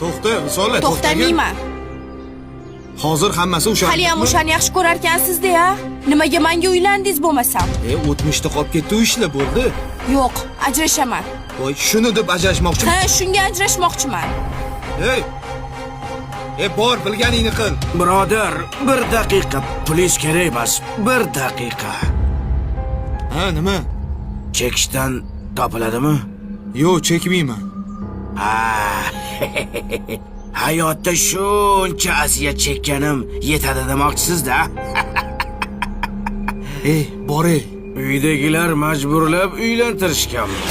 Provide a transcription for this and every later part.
To'xta, Risolat, To'xtamayman. Hozir hammasi o'sha. Hali ham o'shani yaxshi ko'rar ekansiz-da. Nimaga menga uylandingiz bo'lmasam? O'tmishda qolib ketdi u ishlar bo'ldi. Yo'q, ajrashaman. Voy, shuni deb ajrashmoqchiman. Ha, shunga ajrashmoqchiman. Bor, bilganingni qil. Birodar, bir daqiqa, pulingiz kerak emas. Bir daqiqa. Ha, nima? Chekishdan topiladimi? Yo'q, chekmayman. Hayotda shuncha aziyat chekkanim yetadi demoqchisiz-da. Bor. Uydagilar majburlab uylantirishganmi?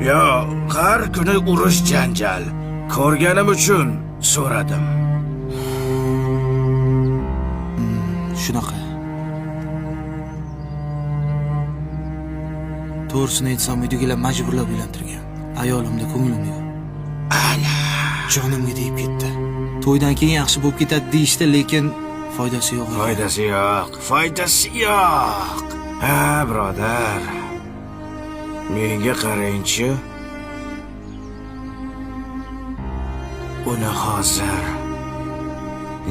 Yo, har kuni urush janjal. Ko'rganim uchun so'radim. Shunaqa. To'g'risini aytsam, uydagilar majburlab uylantirgan. Ayolimda ko'nglim yo'q. Ana, jonimga tegib ketdi. To'ydan keyin yaxshi bo'lib ketadi deyishdi, lekin foydasi yo'q. Foydasi yo'q. Ha, birodar. Menga qarang-chi. Uni hozir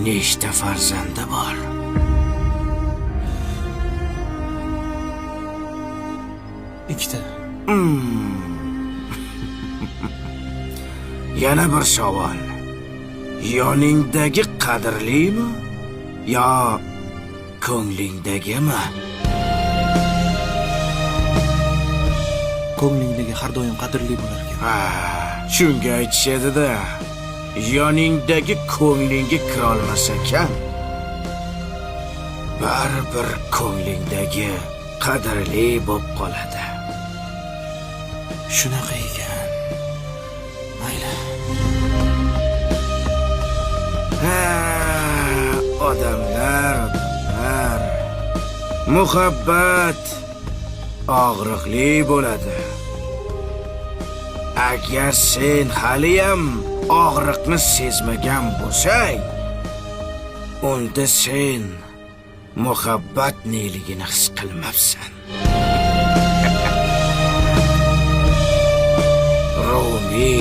nechta farzandi bor? Ikkita. Yana bir savol. Yoningdagi qadrlimi yo ko'nglingdagimi? Ko'nglingdagi har doim qadrli bo'lar ekan. Shunga aytishadi-da. Yoningdagi ko'nglingga kira olmasa ekan, baribir ko'nglingdagi qadrli bo'lib qoladi. Shunaqa ekan. Mayli. Odamlar. Muhabbat og'riqli bo'ladi. Agar sen haliyam og'riqni sezmagan bo'lsang, unda sen muhabbat neligini his qilmabsan. Rumi.